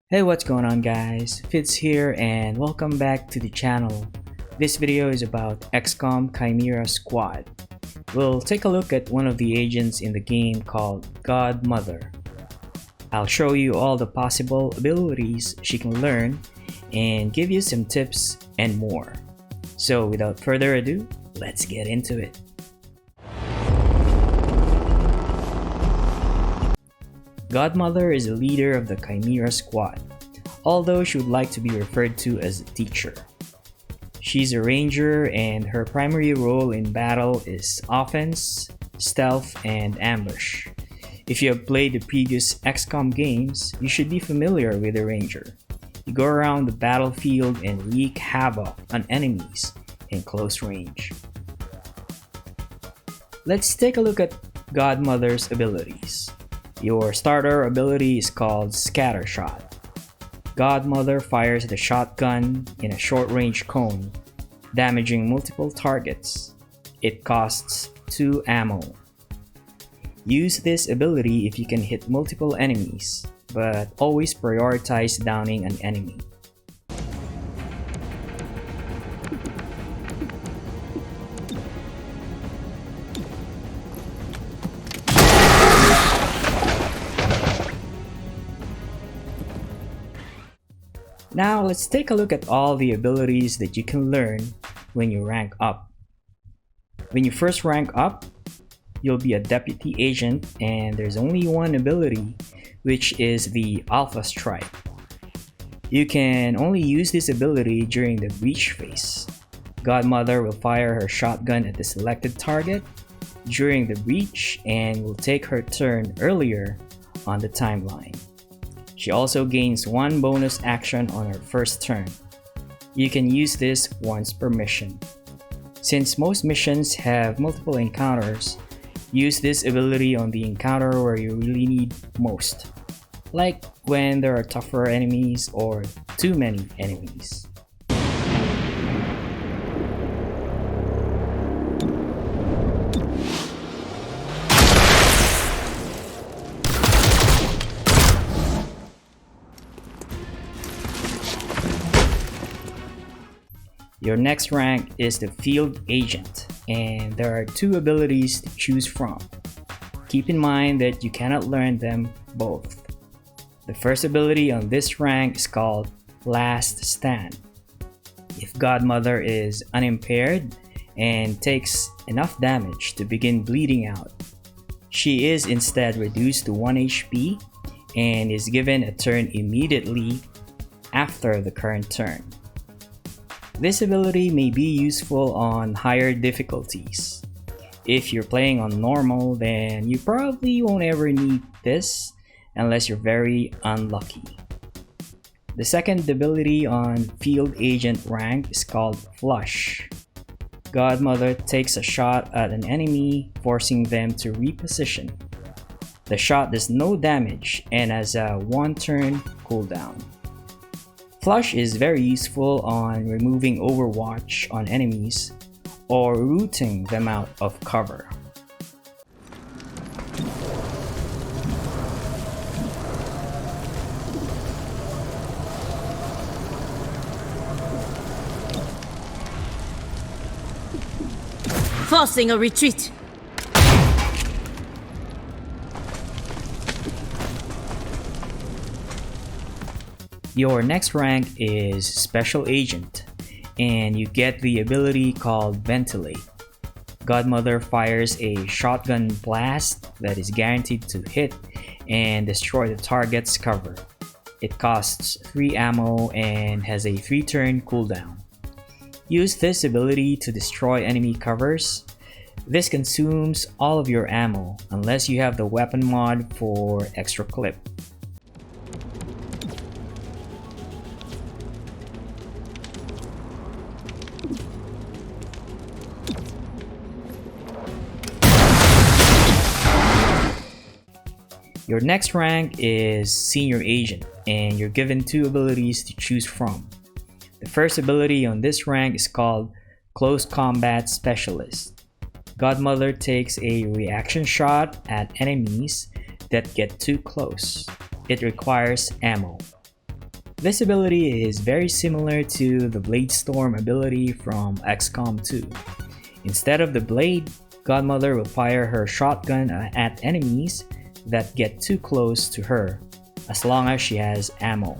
Hey, what's going on guys? Fitz here and welcome back to the channel. This video is about XCOM Chimera Squad. We'll take a look at one of the agents in the game called Godmother. I'll show you all the possible abilities she can learn and give you some tips and more. So without further ado, let's get into it. Godmother is the leader of the Chimera Squad, although she would like to be referred to as a teacher. She's a ranger and her primary role in battle is offense, stealth, and ambush. If you have played the previous XCOM games, you should be familiar with the ranger. You go around the battlefield and wreak havoc on enemies in close range. Let's take a look at Godmother's abilities. Your starter ability is called Scattershot. Godmother fires the shotgun in a short-range cone, damaging multiple targets. It costs 2 ammo. Use this ability if you can hit multiple enemies, but always prioritize downing an enemy. Now let's take a look at all the abilities that you can learn when you rank up. When you first rank up, you'll be a deputy agent and there's only one ability, which is the Alpha Strike. You can only use this ability during the breach phase. Godmother will fire her shotgun at the selected target during the breach and will take her turn earlier on the timeline. She also gains 1 bonus action on her first turn. You can use this once per mission. Since most missions have multiple encounters, use this ability on the encounter where you really need most, like when there are tougher enemies or too many enemies. Your next rank is the Field Agent, and there are 2 abilities to choose from. Keep in mind that you cannot learn them both. The first ability on this rank is called Last Stand. If Godmother is unimpaired and takes enough damage to begin bleeding out, she is instead reduced to 1 HP and is given a turn immediately after the current turn. This ability may be useful on higher difficulties. If you're playing on normal, then you probably won't ever need this unless you're very unlucky. The second ability on Field Agent rank is called Flush. Godmother takes a shot at an enemy, forcing them to reposition. The shot does no damage and has a 1 turn cooldown. Flush is very useful on removing overwatch on enemies or rooting them out of cover. Forcing a retreat. Your next rank is Special Agent, and you get the ability called Ventilate. Godmother fires a shotgun blast that is guaranteed to hit and destroy the target's cover. It costs 3 ammo and has a 3-turn cooldown. Use this ability to destroy enemy covers. This consumes all of your ammo unless you have the weapon mod for extra clip. Your next rank is Senior Agent, and you're given 2 abilities to choose from. The first ability on this rank is called Close Combat Specialist. Godmother takes a reaction shot at enemies that get too close. It requires ammo. This ability is very similar to the Blade Storm ability from XCOM 2. Instead of the blade, Godmother will fire her shotgun at enemies that get too close to her, as long as she has ammo.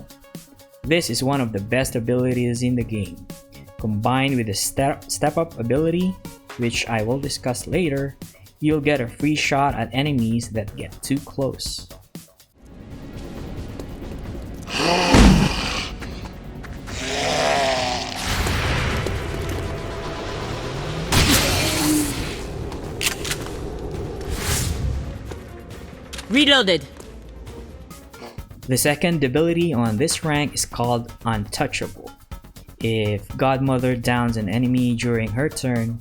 This is one of the best abilities in the game. Combined with the step up ability, which I will discuss later, you'll get a free shot at enemies that get too close. Reloaded! The second ability on this rank is called Untouchable. If Godmother downs an enemy during her turn,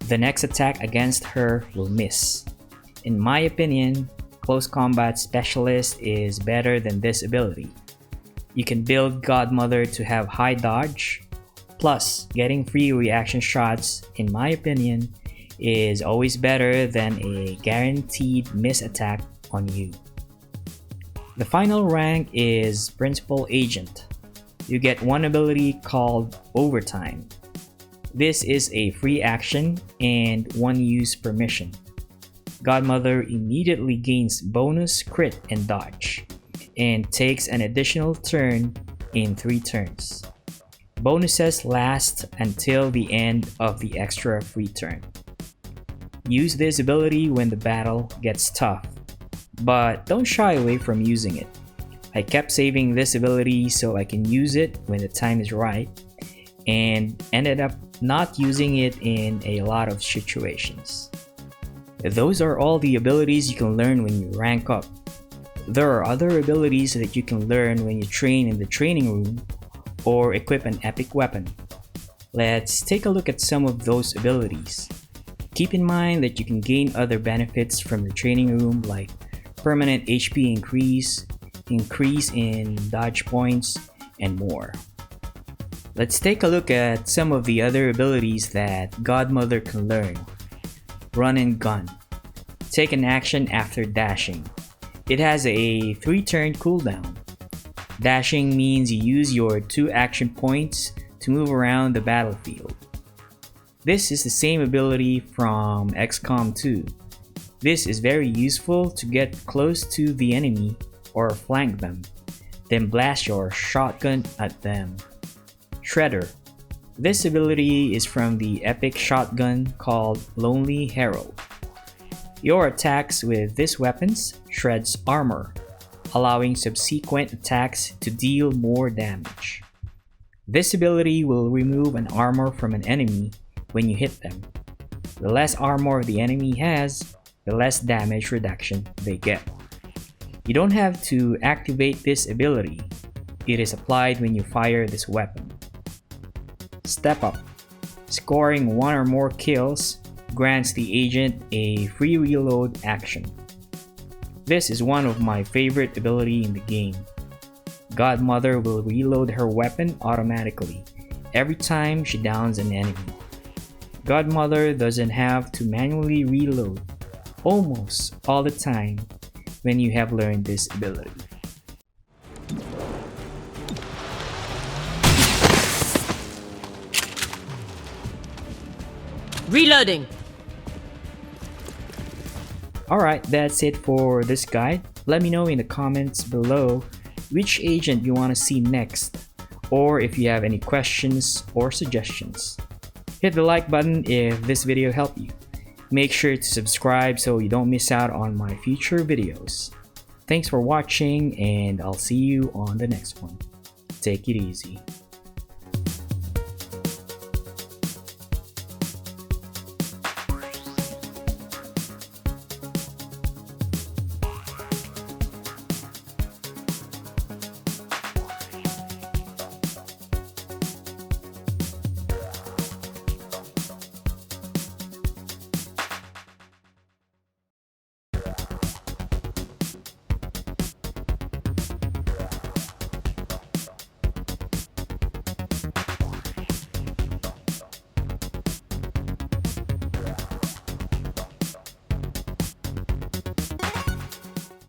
the next attack against her will miss. In my opinion, Close Combat Specialist is better than this ability. You can build Godmother to have high dodge, plus getting free reaction shots, in my opinion, is always better than a guaranteed miss attack on you. The final rank is Principal Agent. You get one ability called Overtime. This is a free action and one use per mission. Godmother immediately gains bonus crit and dodge, and takes an additional turn in 3 turns. Bonuses last until the end of the extra free turn. Use this ability when the battle gets tough, but don't shy away from using it. I kept saving this ability so I can use it when the time is right, and ended up not using it in a lot of situations. Those are all the abilities you can learn when you rank up. There are other abilities that you can learn when you train in the training room or equip an epic weapon. Let's take a look at some of those abilities. Keep in mind that you can gain other benefits from the training room, like permanent HP increase, increase in dodge points, and more. Let's take a look at some of the other abilities that Godmother can learn. Run and Gun. Take an action after dashing. It has a 3-turn cooldown. Dashing means you use your 2 action points to move around the battlefield. This is the same ability from XCOM 2. This is very useful to get close to the enemy or flank them, then blast your shotgun at them. Shredder. This ability is from the epic shotgun called Lonely Herald. Your attacks with these weapons shreds armor, allowing subsequent attacks to deal more damage. This ability will remove an armor from an enemy when you hit them. The less armor the enemy has, the less damage reduction they get. You don't have to activate this ability. It is applied when you fire this weapon. Step Up. Scoring 1 or more kills grants the agent a free reload action. This is one of my favorite ability in the game. Godmother will reload her weapon automatically every time she downs an enemy. Godmother doesn't have to manually reload almost all the time when you have learned this ability. Reloading! Alright, that's it for this guide. Let me know in the comments below which agent you want to see next, or if you have any questions or suggestions. Hit the like button if this video helped you. Make sure to subscribe so you don't miss out on my future videos. Thanks for watching, and I'll see you on the next one. Take it easy.